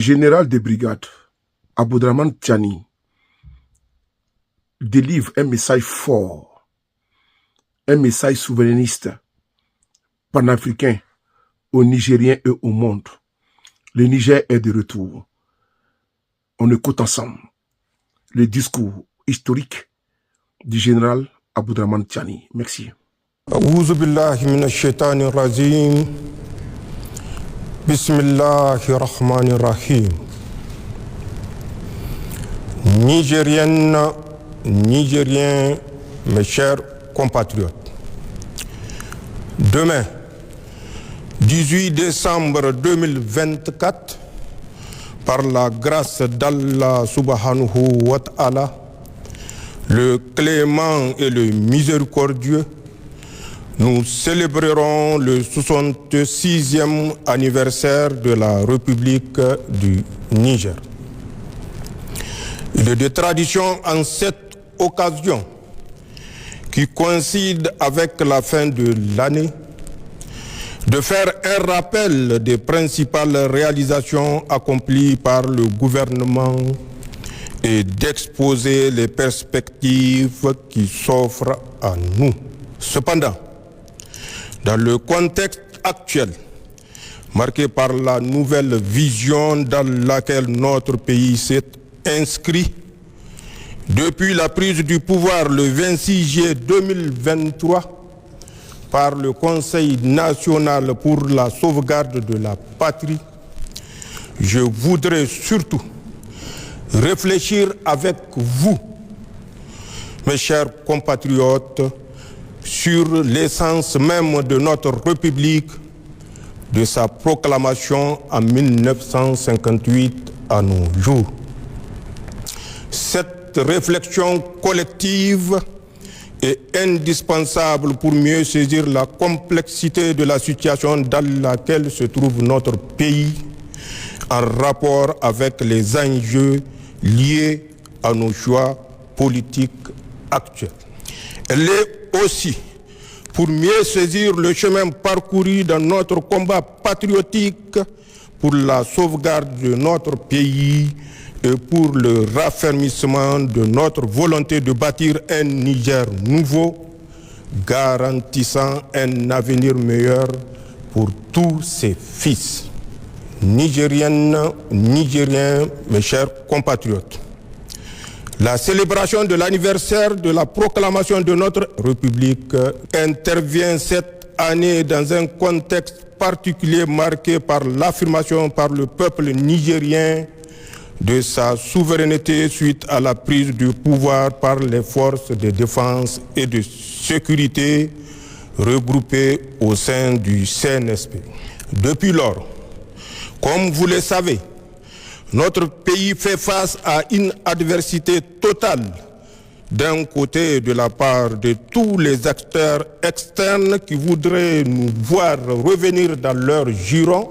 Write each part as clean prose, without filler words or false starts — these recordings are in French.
Général de brigade Abdraman Tiani délivre un message fort, un message souverainiste, panafricain aux Nigériens et au monde. Le Niger est de retour. On écoute ensemble le discours historique du général Abdraman Tiani. Merci. A'oudhu billahi minash shaitanir rajim. Bismillahir rahmanir rahim. Nigériennes, Nigériens, mes chers compatriotes. Demain, 18 décembre 2024, par la grâce d'Allah subhanahu wa ta'ala, le clément et le miséricordieux, nous célébrerons le 66e anniversaire de la République du Niger. Il est de tradition en cette occasion, qui coïncide avec la fin de l'année, de faire un rappel des principales réalisations accomplies par le gouvernement et d'exposer les perspectives qui s'offrent à nous. Cependant, dans le contexte actuel, marqué par la nouvelle vision dans laquelle notre pays s'est inscrit, depuis la prise du pouvoir le 26 juillet 2023 par le Conseil national pour la sauvegarde de la patrie, je voudrais surtout réfléchir avec vous, mes chers compatriotes, sur l'essence même de notre République, de sa proclamation en 1958 à nos jours. Cette réflexion collective est indispensable pour mieux saisir la complexité de la situation dans laquelle se trouve notre pays en rapport avec les enjeux liés à nos choix politiques actuels. Elle est aussi pour mieux saisir le chemin parcouru dans notre combat patriotique pour la sauvegarde de notre pays et pour le raffermissement de notre volonté de bâtir un Niger nouveau, garantissant un avenir meilleur pour tous ses fils. Nigériennes, Nigériens, mes chers compatriotes, la célébration de l'anniversaire de la proclamation de notre République intervient cette année dans un contexte particulier marqué par l'affirmation par le peuple nigérien de sa souveraineté suite à la prise du pouvoir par les forces de défense et de sécurité regroupées au sein du CNSP. Depuis lors, comme vous le savez, notre pays fait face à une adversité totale, d'un côté de la part de tous les acteurs externes qui voudraient nous voir revenir dans leur giron,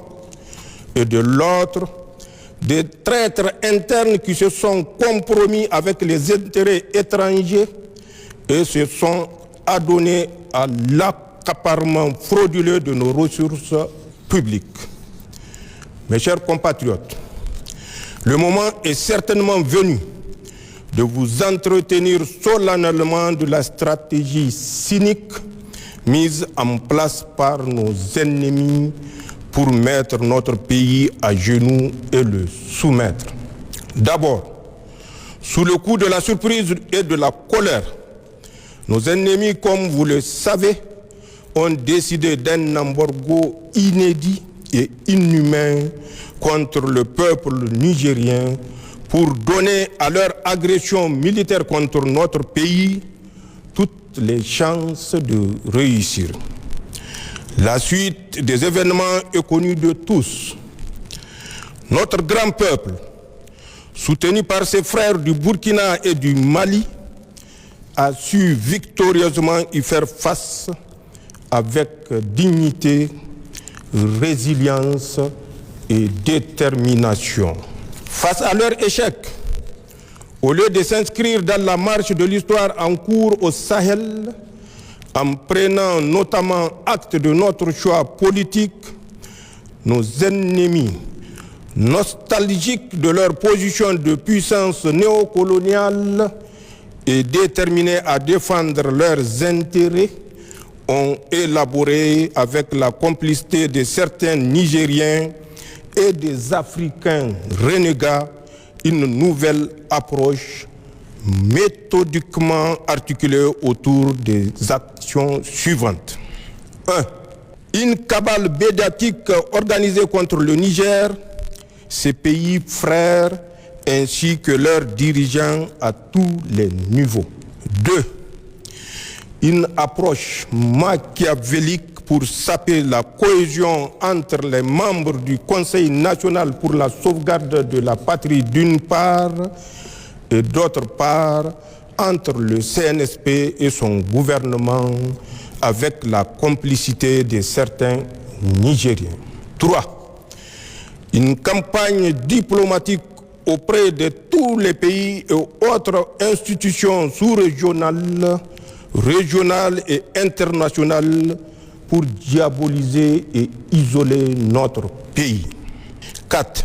et de l'autre, des traîtres internes qui se sont compromis avec les intérêts étrangers et se sont adonnés à l'accaparement frauduleux de nos ressources publiques. Mes chers compatriotes, le moment est certainement venu de vous entretenir solennellement de la stratégie cynique mise en place par nos ennemis pour mettre notre pays à genoux et le soumettre. D'abord, sous le coup de la surprise et de la colère, nos ennemis, comme vous le savez, ont décidé d'un embargo inédit et inhumain contre le peuple nigérien pour donner à leur agression militaire contre notre pays toutes les chances de réussir. La suite des événements est connue de tous. Notre grand peuple, soutenu par ses frères du Burkina et du Mali, a su victorieusement y faire face avec dignité, résilience et détermination. Face à leur échec, au lieu de s'inscrire dans la marche de l'histoire en cours au Sahel, en prenant notamment acte de notre choix politique, nos ennemis nostalgiques de leur position de puissance néocoloniale et déterminés à défendre leurs intérêts, ont élaboré avec la complicité de certains Nigériens et des Africains renégats une nouvelle approche méthodiquement articulée autour des actions suivantes. 1. Une cabale médiatique organisée contre le Niger, ses pays frères ainsi que leurs dirigeants à tous les niveaux. 2. Une approche machiavélique pour saper la cohésion entre les membres du Conseil national pour la sauvegarde de la patrie d'une part et d'autre part entre le CNSP et son gouvernement avec la complicité de certains Nigériens. 3. Une campagne diplomatique auprès de tous les pays et autres institutions sous-régionales, régionales et internationales pour diaboliser et isoler notre pays. 4.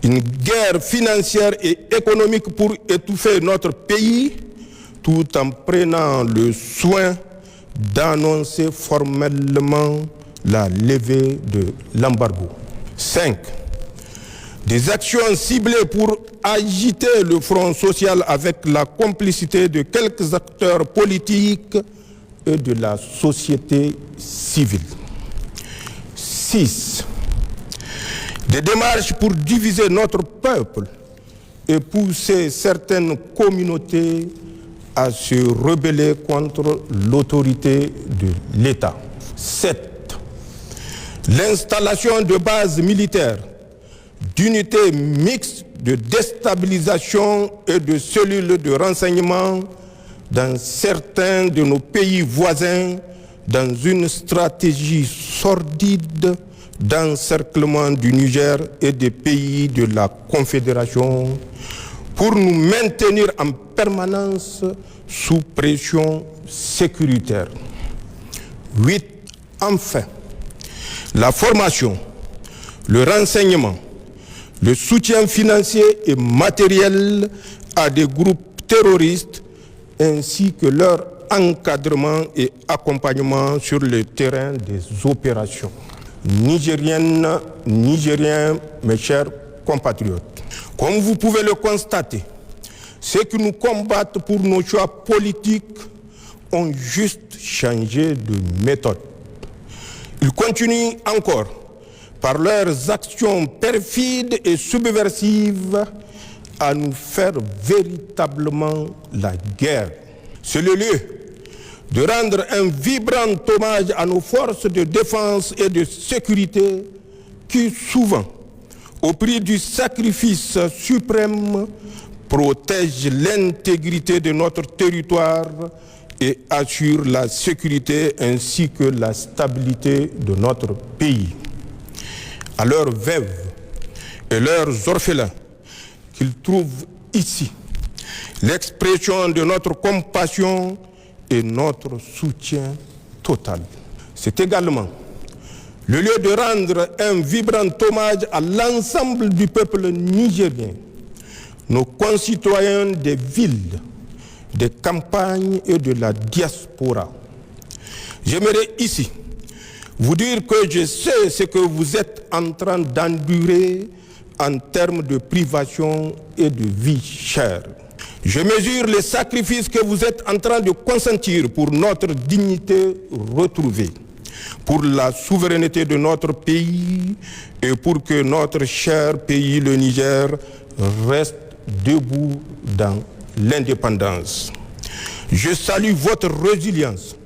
Une guerre financière et économique pour étouffer notre pays tout en prenant le soin d'annoncer formellement la levée de l'embargo. 5. Des actions ciblées pour agiter le front social avec la complicité de quelques acteurs politiques et de la société civile. 6. Des démarches pour diviser notre peuple et pousser certaines communautés à se rebeller contre l'autorité de l'État. 7. L'installation de bases militaires, d'unités mixtes de déstabilisation et de cellules de renseignement dans certains de nos pays voisins dans une stratégie sordide d'encerclement du Niger et des pays de la Confédération pour nous maintenir en permanence sous pression sécuritaire. 8. Enfin, la formation, le renseignement, le soutien financier et matériel à des groupes terroristes ainsi que leur encadrement et accompagnement sur le terrain des opérations. Nigériennes, Nigériens, mes chers compatriotes, comme vous pouvez le constater, ceux qui nous combattent pour nos choix politiques ont juste changé de méthode. Ils continuent encore par leurs actions perfides et subversives à nous faire véritablement la guerre. C'est le lieu de rendre un vibrant hommage à nos forces de défense et de sécurité qui souvent, au prix du sacrifice suprême, protègent l'intégrité de notre territoire et assurent la sécurité ainsi que la stabilité de notre pays. À leurs veuves et leurs orphelins qu'ils trouvent ici l'expression de notre compassion et notre soutien total. C'est également le lieu de rendre un vibrant hommage à l'ensemble du peuple nigérien, nos concitoyens des villes, des campagnes et de la diaspora. J'aimerais ici vous dire que je sais ce que vous êtes en train d'endurer en termes de privation et de vie chère. Je mesure les sacrifices que vous êtes en train de consentir pour notre dignité retrouvée, pour la souveraineté de notre pays et pour que notre cher pays, le Niger, reste debout dans l'indépendance. Je salue votre résilience,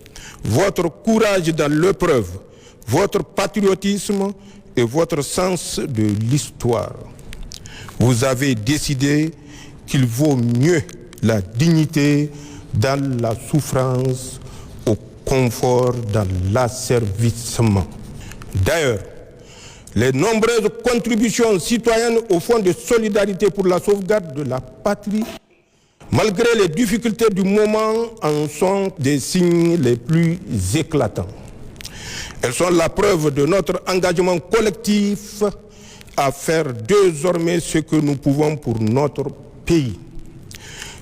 votre courage dans l'épreuve, votre patriotisme et votre sens de l'histoire. Vous avez décidé qu'il vaut mieux la dignité dans la souffrance au confort dans l'asservissement. D'ailleurs, les nombreuses contributions citoyennes au Fonds de solidarité pour la sauvegarde de la patrie, malgré les difficultés du moment, en sont des signes les plus éclatants. Elles sont la preuve de notre engagement collectif à faire désormais ce que nous pouvons pour notre pays.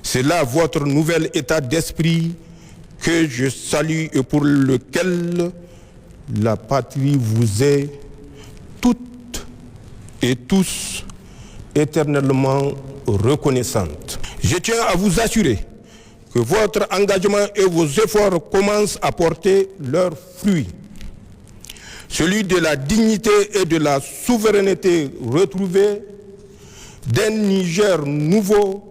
C'est là votre nouvel état d'esprit que je salue et pour lequel la patrie vous est toutes et tous éternellement reconnaissante. Je tiens à vous assurer que votre engagement et vos efforts commencent à porter leurs fruits. Celui de la dignité et de la souveraineté retrouvée d'un Niger nouveau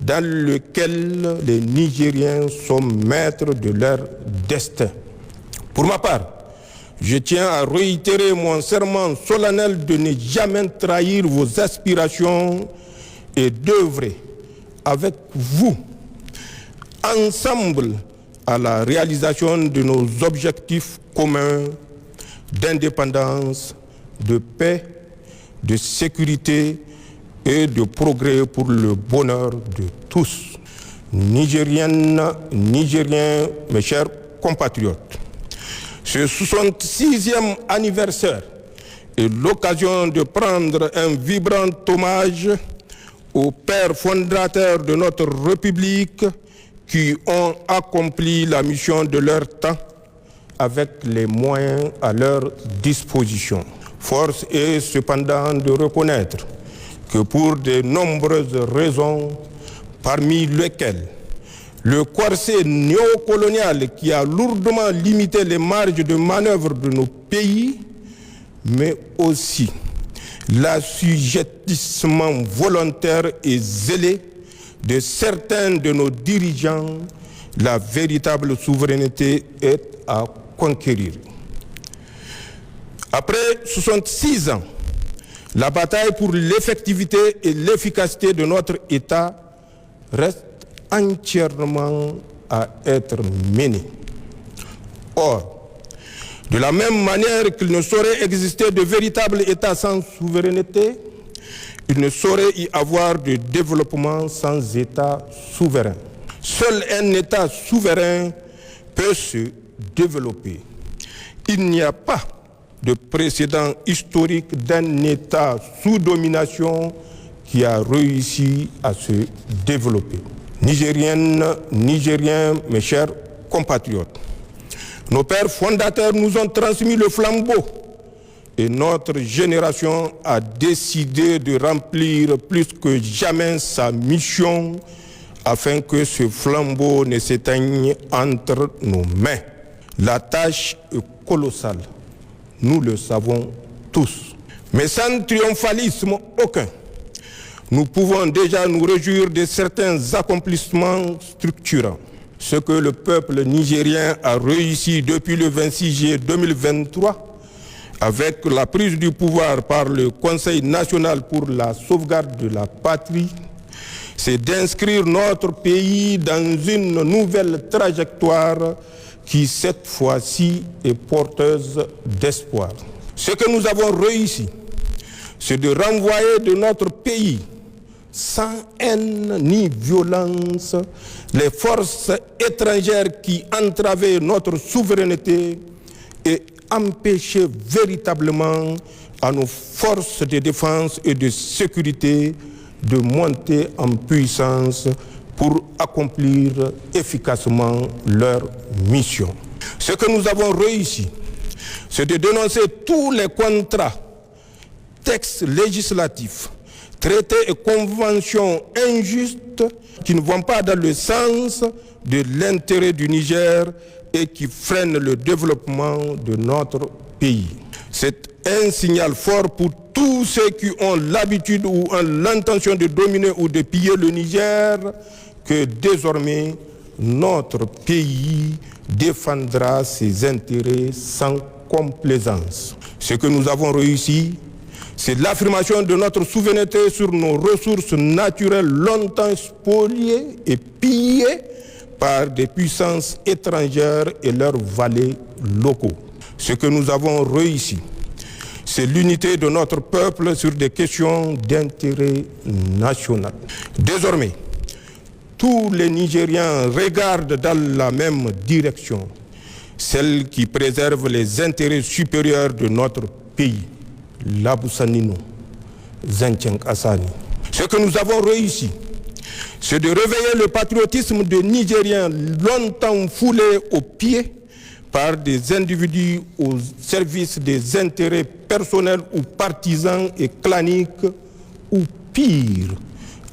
dans lequel les Nigériens sont maîtres de leur destin. Pour ma part, je tiens à réitérer mon serment solennel de ne jamais trahir vos aspirations et d'œuvrer avec vous, ensemble, à la réalisation de nos objectifs communs d'indépendance, de paix, de sécurité et de progrès pour le bonheur de tous. Nigériennes, Nigériens, mes chers compatriotes, ce 66e anniversaire est l'occasion de prendre un vibrant hommage aux pères fondateurs de notre République qui ont accompli la mission de leur temps avec les moyens à leur disposition. Force est cependant de reconnaître que pour de nombreuses raisons, parmi lesquelles le corset néocolonial qui a lourdement limité les marges de manœuvre de nos pays, mais aussi l'assujettissement volontaire et zélé de certains de nos dirigeants, la véritable souveraineté est à conquérir. Après 66 ans, la bataille pour l'effectivité et l'efficacité de notre État reste entièrement à être menée. Or, de la même manière qu'il ne saurait exister de véritable État sans souveraineté, il ne saurait y avoir de développement sans État souverain. Seul un État souverain peut se développer. Il n'y a pas de précédent historique d'un État sous domination qui a réussi à se développer. Nigériennes, Nigériens, mes chers compatriotes, nos pères fondateurs nous ont transmis le flambeau et notre génération a décidé de remplir plus que jamais sa mission afin que ce flambeau ne s'éteigne entre nos mains. La tâche est colossale, nous le savons tous. Mais sans triomphalisme aucun, nous pouvons déjà nous réjouir de certains accomplissements structurants. Ce que le peuple nigérien a réussi depuis le 26 juillet 2023, avec la prise du pouvoir par le Conseil national pour la sauvegarde de la patrie, c'est d'inscrire notre pays dans une nouvelle trajectoire qui, cette fois-ci, est porteuse d'espoir. Ce que nous avons réussi, c'est de renvoyer de notre pays, sans haine ni violence, les forces étrangères qui entravaient notre souveraineté et empêchaient véritablement à nos forces de défense et de sécurité de monter en puissance pour accomplir efficacement leur mission. Ce que nous avons réussi, c'est de dénoncer tous les contrats, textes législatifs, traités et conventions injustes qui ne vont pas dans le sens de l'intérêt du Niger et qui freinent le développement de notre pays. C'est un signal fort pour tous ceux qui ont l'habitude ou ont l'intention de dominer ou de piller le Niger, que désormais notre pays défendra ses intérêts sans complaisance. Ce que nous avons réussi, c'est l'affirmation de notre souveraineté sur nos ressources naturelles longtemps spoliées et pillées par des puissances étrangères et leurs valets locaux. Ce que nous avons réussi, c'est l'unité de notre peuple sur des questions d'intérêt national. Désormais, tous les Nigériens regardent dans la même direction, celle qui préserve les intérêts supérieurs de notre pays. L'Abou Sanino, Zentieng Assani. Ce que nous avons réussi, c'est de réveiller le patriotisme des Nigériens longtemps foulé aux pieds par des individus au service des intérêts personnels ou partisans et claniques, ou pire,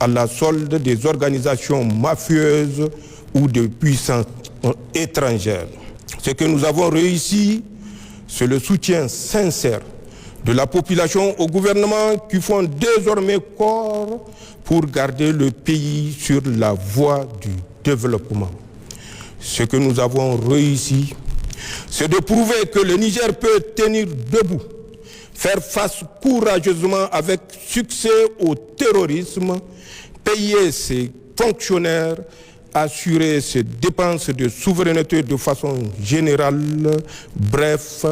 à la solde des organisations mafieuses ou de puissances étrangères. Ce que nous avons réussi, c'est le soutien sincère de la population au gouvernement qui font désormais corps pour garder le pays sur la voie du développement. Ce que nous avons réussi, c'est de prouver que le Niger peut tenir debout, faire face courageusement avec succès au terrorisme, payer ses fonctionnaires, assurer ses dépenses de souveraineté de façon générale, bref,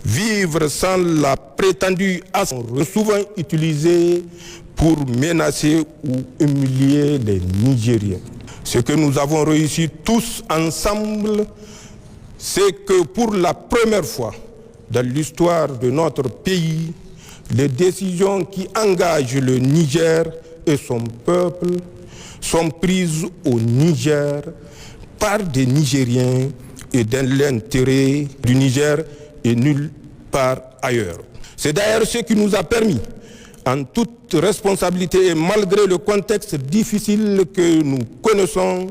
vivre sans la prétendue ascendance souvent utilisée pour menacer ou humilier les Nigériens. Ce que nous avons réussi tous ensemble, c'est que pour la première fois dans l'histoire de notre pays, les décisions qui engagent le Niger et son peuple sont prises au Niger par des Nigériens et dans l'intérêt du Niger et nulle part ailleurs. C'est d'ailleurs ce qui nous a permis, en toute responsabilité et malgré le contexte difficile que nous connaissons,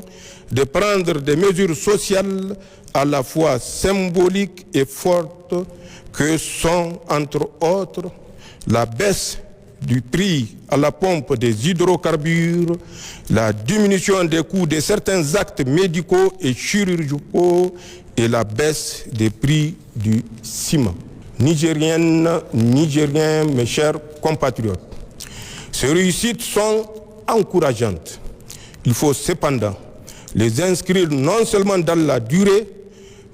de prendre des mesures sociales à la fois symboliques et fortes que sont, entre autres, la baisse du prix à la pompe des hydrocarbures, la diminution des coûts de certains actes médicaux et chirurgicaux et la baisse des prix du ciment. Nigériennes, Nigériens, mes chers compatriotes, ces réussites sont encourageantes. Il faut cependant les inscrire non seulement dans la durée,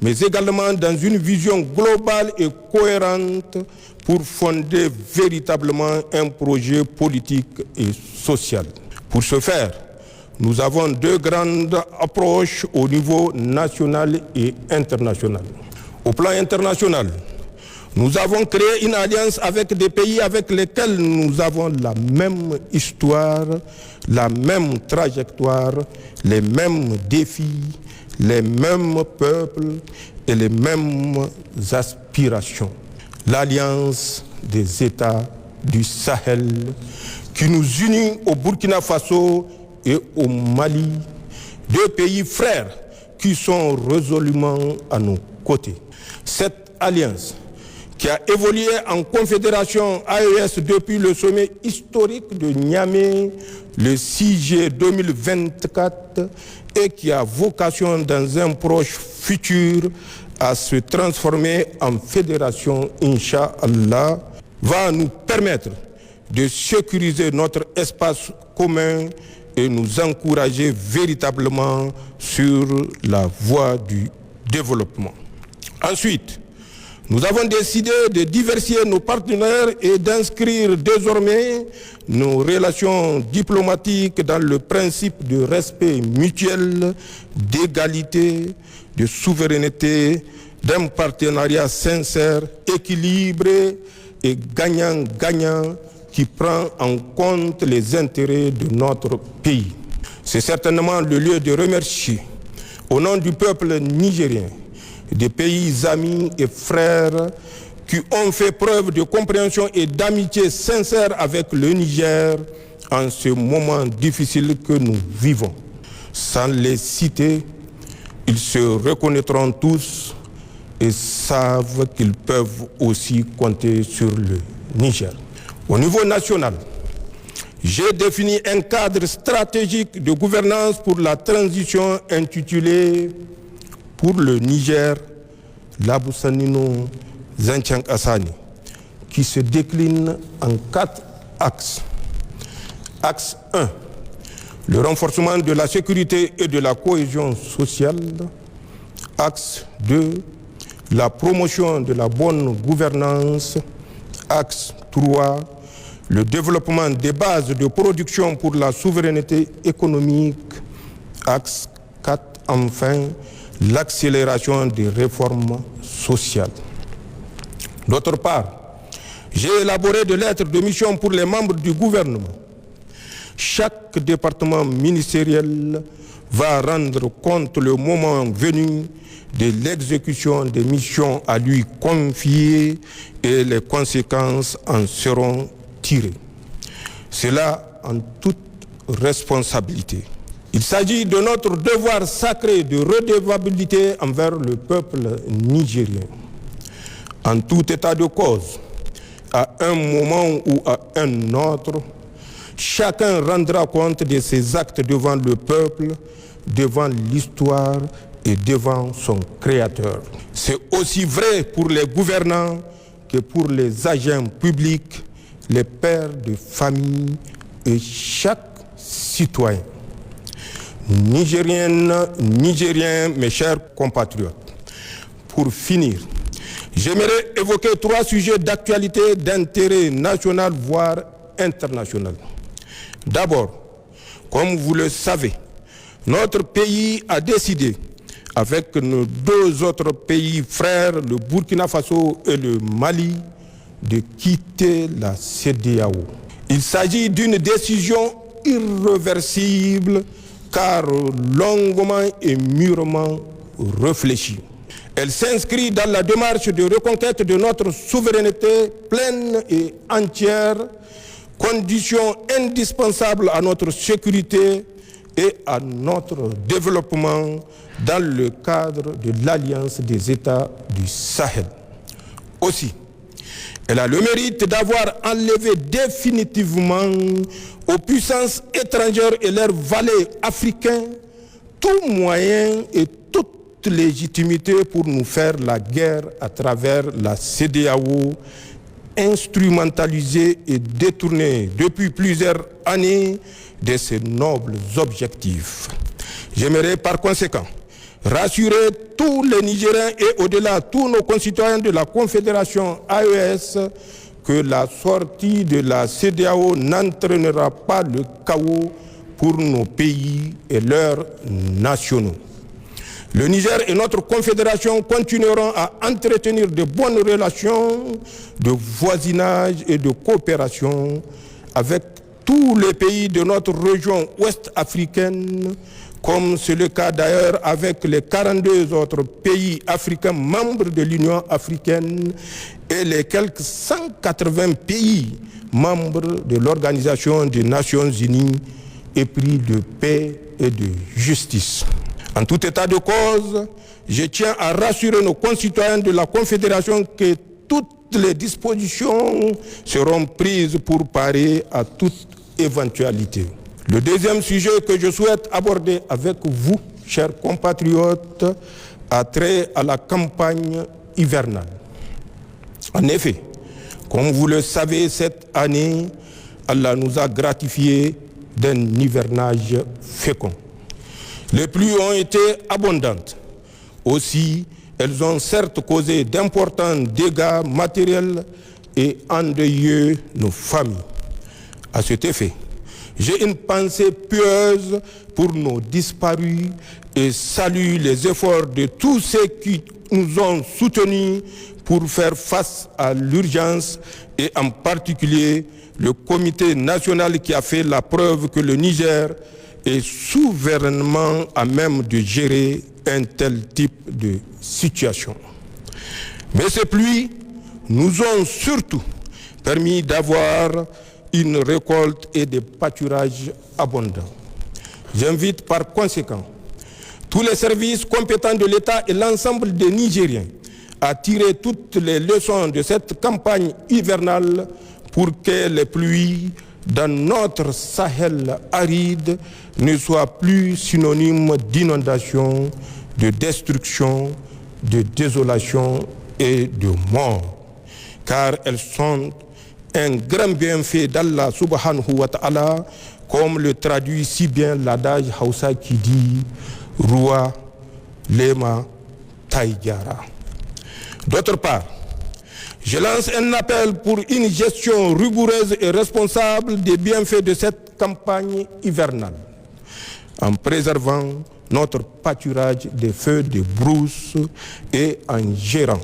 mais également dans une vision globale et cohérente pour fonder véritablement un projet politique et social. Pour ce faire, nous avons deux grandes approches au niveau national et international. Au plan international, nous avons créé une alliance avec des pays avec lesquels nous avons la même histoire, la même trajectoire, les mêmes défis, les mêmes peuples et les mêmes aspirations. L'Alliance des États du Sahel qui nous unit au Burkina Faso et au Mali, deux pays frères qui sont résolument à nos côtés. Cette alliance qui a évolué en confédération AES depuis le sommet historique de Niamey le 6 juillet 2024 et qui a vocation dans un proche futur à se transformer en fédération, Inch'Allah, va nous permettre de sécuriser notre espace commun et nous encourager véritablement sur la voie du développement. Ensuite, nous avons décidé de diversifier nos partenaires et d'inscrire désormais nos relations diplomatiques dans le principe de respect mutuel, d'égalité, de souveraineté, d'un partenariat sincère, équilibré et gagnant-gagnant qui prend en compte les intérêts de notre pays. C'est certainement le lieu de remercier, au nom du peuple nigérien, des pays amis et frères qui ont fait preuve de compréhension et d'amitié sincère avec le Niger en ce moment difficile que nous vivons. Sans les citer, ils se reconnaîtront tous et savent qu'ils peuvent aussi compter sur le Niger. Au niveau national, j'ai défini un cadre stratégique de gouvernance pour la transition intitulé pour le Niger, Labussanino Zentieng Assani, qui se décline en 4 axes. Axe 1, le renforcement de la sécurité et de la cohésion sociale. Axe 2, la promotion de la bonne gouvernance. Axe 3, le développement des bases de production pour la souveraineté économique. Axe 4, enfin, l'accélération des réformes sociales. D'autre part, J'ai élaboré des lettres de mission pour les membres du gouvernement. Chaque département ministériel va rendre compte le moment venu de l'exécution des missions à lui confiées et les conséquences en seront tirées. Cela en toute responsabilité. Il s'agit de notre devoir sacré de redevabilité envers le peuple nigérien. En tout état de cause, à un moment ou à un autre, chacun rendra compte de ses actes devant le peuple, devant l'histoire et devant son Créateur. C'est aussi vrai pour les gouvernants que pour les agents publics, les pères de famille et chaque citoyen. Nigériennes, Nigériens, mes chers compatriotes, pour finir, j'aimerais évoquer 3 sujets d'actualité d'intérêt national, voire international. D'abord, comme vous le savez, notre pays a décidé, avec nos 2 autres pays frères, le Burkina Faso et le Mali, de quitter la CEDEAO. Il s'agit d'une décision irréversible car longuement et mûrement réfléchie. Elle s'inscrit dans la démarche de reconquête de notre souveraineté pleine et entière, condition indispensable à notre sécurité et à notre développement dans le cadre de l'Alliance des États du Sahel. Aussi, elle a le mérite d'avoir enlevé définitivement aux puissances étrangères et leurs valets africains tout moyen et toute légitimité pour nous faire la guerre à travers la CEDEAO, instrumentalisée et détournée depuis plusieurs années de ses nobles objectifs. J'aimerais par conséquent rassurer tous les Nigériens et au-delà tous nos concitoyens de la Confédération AES que la sortie de la CEDEAO n'entraînera pas le chaos pour nos pays et leurs nationaux. Le Niger et notre confédération continueront à entretenir de bonnes relations de voisinage et de coopération avec tous les pays de notre région ouest africaine, comme c'est le cas d'ailleurs avec les 42 autres pays africains membres de l'Union africaine et les quelques 180 pays membres de l'Organisation des Nations Unies, épris de paix et de justice. En tout état de cause, je tiens à rassurer nos concitoyens de la Confédération que toutes les dispositions seront prises pour parer à toute éventualité. Le deuxième sujet que je souhaite aborder avec vous, chers compatriotes, a trait à la campagne hivernale. En effet, comme vous le savez, cette année, Allah nous a gratifiés d'un hivernage fécond. Les pluies ont été abondantes. Aussi, elles ont certes causé d'importants dégâts matériels et endeuillé nos familles. À cet effet, j'ai une pensée pieuse pour nos disparus et salue les efforts de tous ceux qui nous ont soutenus pour faire face à l'urgence et en particulier le comité national qui a fait la preuve que le Niger est souverainement à même de gérer un tel type de situation. Mais ces pluies nous ont surtout permis d'avoir une récolte et des pâturages abondants. J'invite par conséquent tous les services compétents de l'État et l'ensemble des Nigériens à tirer toutes les leçons de cette campagne hivernale pour que les pluies dans notre Sahel aride ne soient plus synonymes d'inondation, de destruction, de désolation et de mort, car elles sont un grand bienfait d'Allah subhanahu wa ta'ala, comme le traduit si bien l'adage Hausa qui dit « Roi Lema Taïgara ». D'autre part, je lance un appel pour une gestion rigoureuse et responsable des bienfaits de cette campagne hivernale, en préservant notre pâturage des feux de brousse et en gérant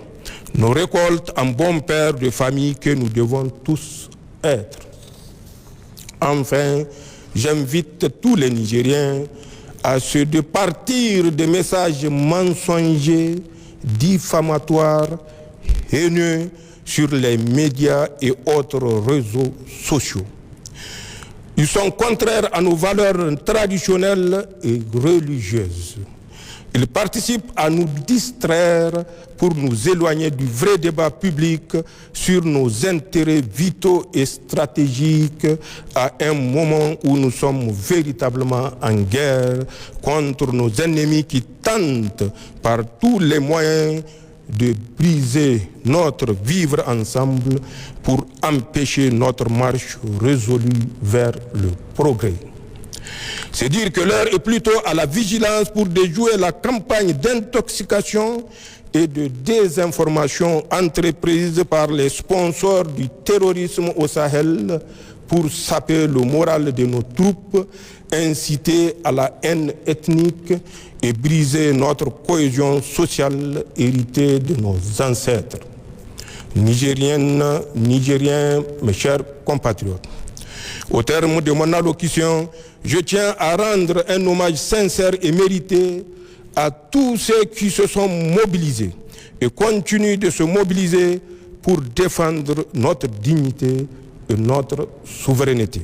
nos récoltes en bons pères de famille que nous devons tous être. Enfin, j'invite tous les Nigériens à se départir des messages mensongers, diffamatoires, haineux sur les médias et autres réseaux sociaux. Ils sont contraires à nos valeurs traditionnelles et religieuses. Ils participent à nous distraire pour nous éloigner du vrai débat public sur nos intérêts vitaux et stratégiques à un moment où nous sommes véritablement en guerre contre nos ennemis qui tentent par tous les moyens de briser notre vivre ensemble pour empêcher notre marche résolue vers le progrès. C'est dire que l'heure est plutôt à la vigilance pour déjouer la campagne d'intoxication et de désinformation entreprise par les sponsors du terrorisme au Sahel pour saper le moral de nos troupes, inciter à la haine ethnique et briser notre cohésion sociale héritée de nos ancêtres. Nigériennes, Nigériens, mes chers compatriotes, au terme de mon allocution, je tiens à rendre un hommage sincère et mérité à tous ceux qui se sont mobilisés et continuent de se mobiliser pour défendre notre dignité et notre souveraineté.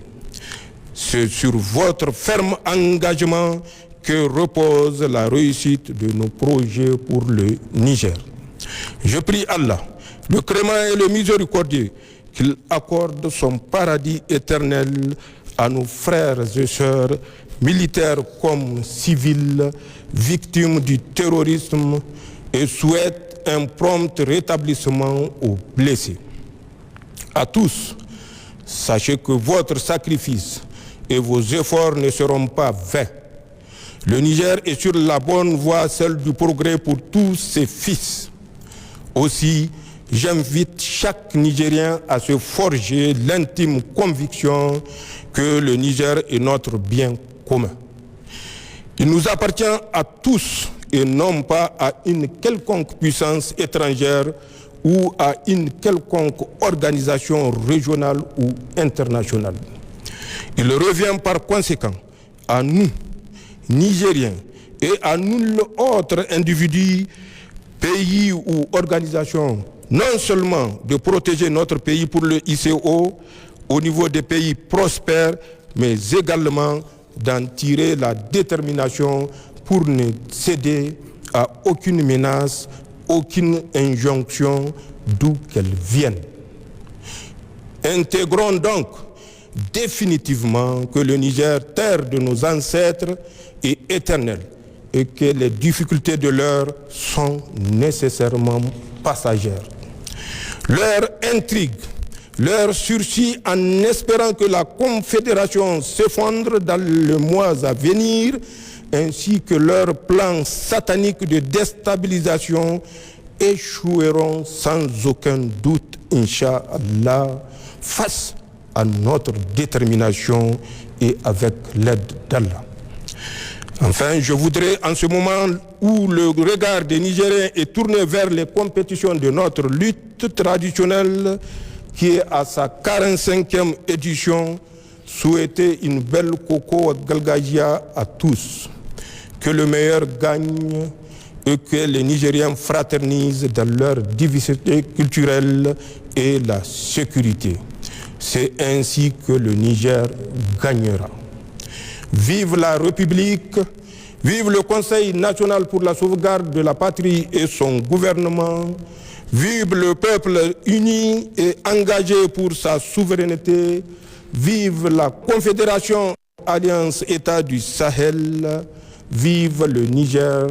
C'est sur votre ferme engagement que repose la réussite de nos projets pour le Niger. Je prie Allah, le Créant et le Miséricordieux, qu'il accorde son paradis éternel à nos frères et sœurs, militaires comme civils, victimes du terrorisme, et souhaite un prompt rétablissement aux blessés. À tous, sachez que votre sacrifice et vos efforts ne seront pas vains. Le Niger est sur la bonne voie, celle du progrès pour tous ses fils. Aussi, j'invite chaque Nigérien à se forger l'intime conviction que le Niger est notre bien commun. Il nous appartient à tous et non pas à une quelconque puissance étrangère ou à une quelconque organisation régionale ou internationale. Il revient par conséquent à nous, Nigériens, et à nul autre individu, pays ou organisation, non seulement de protéger notre pays pour le ICO au niveau des pays prospères, mais également d'en tirer la détermination pour ne céder à aucune menace, aucune injonction, d'où qu'elle vienne. Intégrons donc définitivement que le Niger, terre de nos ancêtres, est éternel et que les difficultés de l'heure sont nécessairement passagères. Leur intrigue, leur sursis en espérant que la Confédération s'effondre dans les mois à venir, ainsi que leur plan satanique de déstabilisation échoueront sans aucun doute, Inch'Allah, face à notre détermination et avec l'aide d'Allah. Enfin, je voudrais, en ce moment où le regard des Nigériens est tourné vers les compétitions de notre lutte traditionnelle, qui est à sa 45e édition, souhaiter une belle Koko Galgagia à tous. Que le meilleur gagne et que les Nigériens fraternisent dans leur diversité culturelle et la sécurité. C'est ainsi que le Niger gagnera. Vive la République, vive le Conseil national pour la sauvegarde de la patrie et son gouvernement, vive le peuple uni et engagé pour sa souveraineté, vive la Confédération Alliance État du Sahel, vive le Niger,